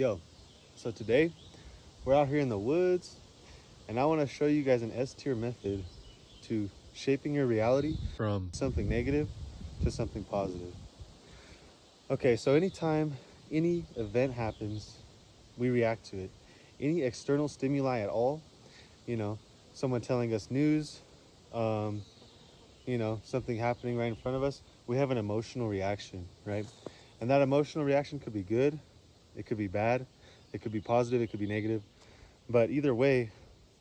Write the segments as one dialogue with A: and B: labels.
A: Yo, so today we're out here in the woods and I want to show you guys an S-tier method to shaping your reality from something negative to something positive. Okay, so anytime any event happens, we react to it. Any external stimuli at all, you know, someone telling us news, um, something happening right in front of us, we have an emotional reaction, right? And that emotional reaction could be good, it could be bad, it could be positive, it could be negative. But either way,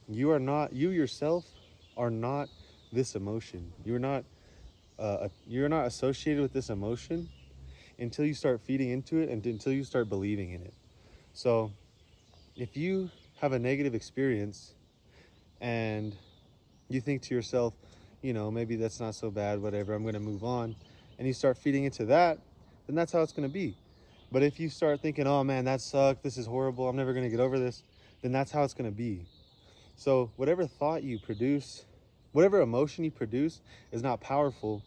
A: you yourself are not this emotion. You're not associated with this emotion until you start feeding into it and until you start believing in it. So if you have a negative experience and you think to yourself, maybe that's not so bad, whatever, I'm going to move on, and you start feeding into that, then that's how it's going to be. But if you start thinking, oh man, that sucked, this is horrible, I'm never going to get over this, then that's how it's going to be. So whatever thought you produce, whatever emotion you produce is not powerful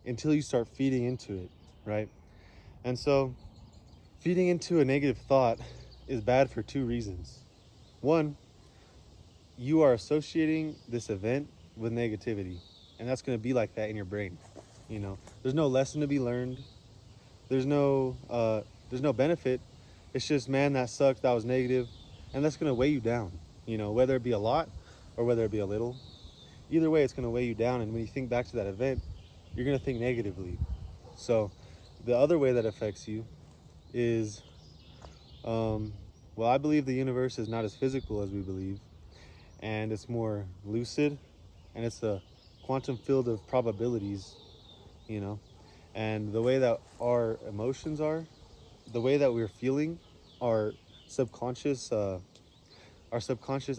A: until you start feeding into it, right? And so feeding into a negative thought is bad for two reasons. One, you are associating this event with negativity, and that's going to be like that in your brain. There's no lesson to be learned. There's no benefit. It's just, man, that sucked, that was negative, and that's going to weigh you down. Whether it be a lot or whether it be a little, either way, it's going to weigh you down. And when you think back to that event, you're going to think negatively. So the other way that affects you is, I believe the universe is not as physical as we believe, and it's more lucid, and it's a quantum field of probabilities, and the way that our emotions are, the way that we're feeling, our subconscious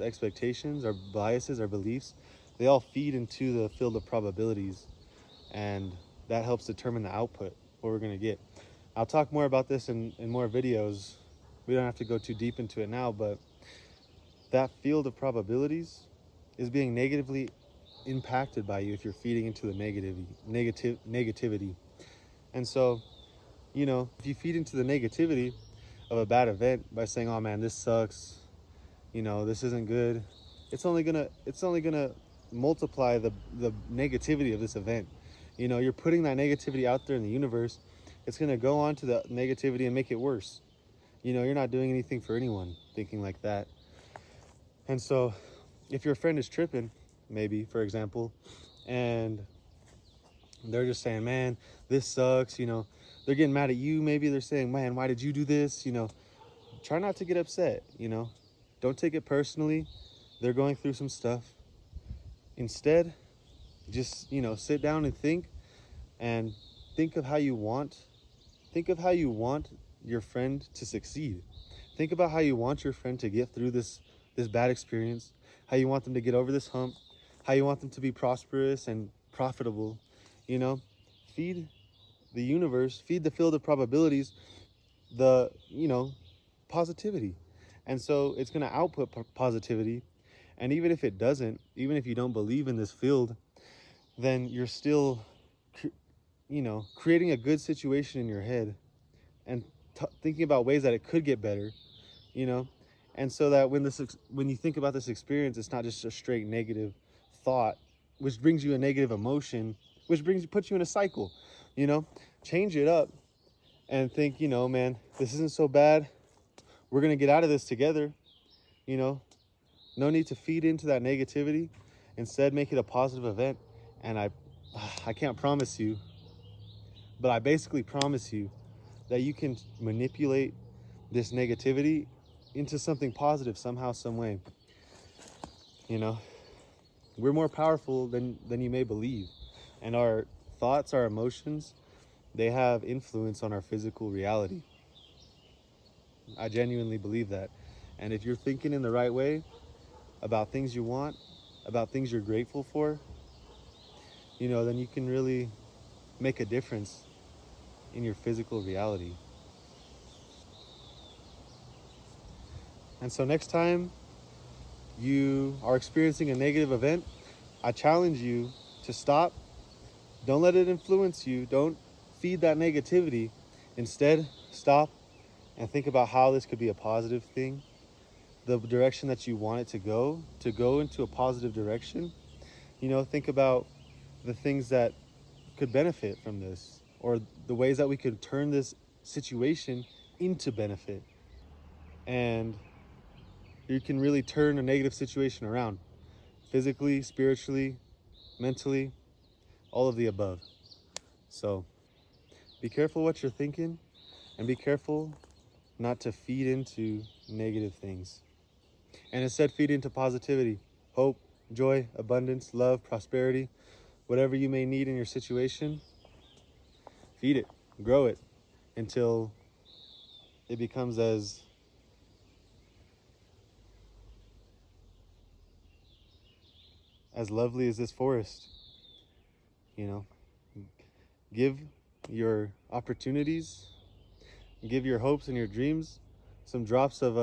A: expectations, our biases, our beliefs, they all feed into the field of probabilities, and that helps determine the output, what we're going to get. I'll talk more about this in more videos. We don't have to go too deep into it now, but that field of probabilities is being negatively impacted by you if you're feeding into the negativity. And so, if you feed into the negativity of a bad event by saying, oh man, this sucks, this isn't good, it's only gonna multiply the negativity of this event. You're putting that negativity out there in the universe. It's gonna go on to the negativity and make it worse. You're not doing anything for anyone thinking like that. And so if your friend is tripping, maybe, for example, and they're just saying, man, this sucks, they're getting mad at you. Maybe they're saying, man, why did you do this? Try not to get upset. Don't take it personally. They're going through some stuff. Instead, just, sit down and think of how you want your friend to succeed. Think about how you want your friend to get through this bad experience, how you want them to get over this hump, how you want them to be prosperous and profitable. Feed the universe, feed the field of probabilities the positivity, and so it's going to output positivity. And even if it doesn't, even if you don't believe in this field, then you're still creating a good situation in your head and thinking about ways that it could get better, and so that when you think about this experience, it's not just a straight negative thought, which brings you a negative emotion, which puts you in a cycle. Change it up and think, man, this isn't so bad. We're going to get out of this together. No need to feed into that negativity. Instead, make it a positive event. And I can't promise you, but I basically promise you that you can manipulate this negativity into something positive somehow, some way. We're more powerful than you may believe. And our thoughts, our emotions, they have influence on our physical reality. I genuinely believe that. And if you're thinking in the right way about things you want, about things you're grateful for, then you can really make a difference in your physical reality. And so next time you are experiencing a negative event, I challenge you to stop. Don't let it influence you. Don't feed that negativity. Instead, stop, and think about how this could be a positive thing, the direction that you want it to go into a positive direction. You know, think about the things that could benefit from this, or the ways that we could turn this situation into benefit. And you can really turn a negative situation around, physically, spiritually, mentally, all of the above. So be careful what you're thinking, and be careful not to feed into negative things, and instead feed into positivity, hope, joy, abundance, love, prosperity. Whatever you may need in your situation, feed it, grow it until it becomes as lovely as this forest. You know, give your opportunities, give your hopes and your dreams some drops of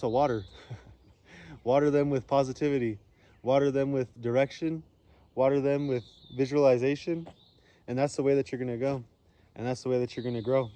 A: water. Water them with positivity, water them with direction, water them with visualization, and that's the way that you're going to go, and that's the way that you're going to grow.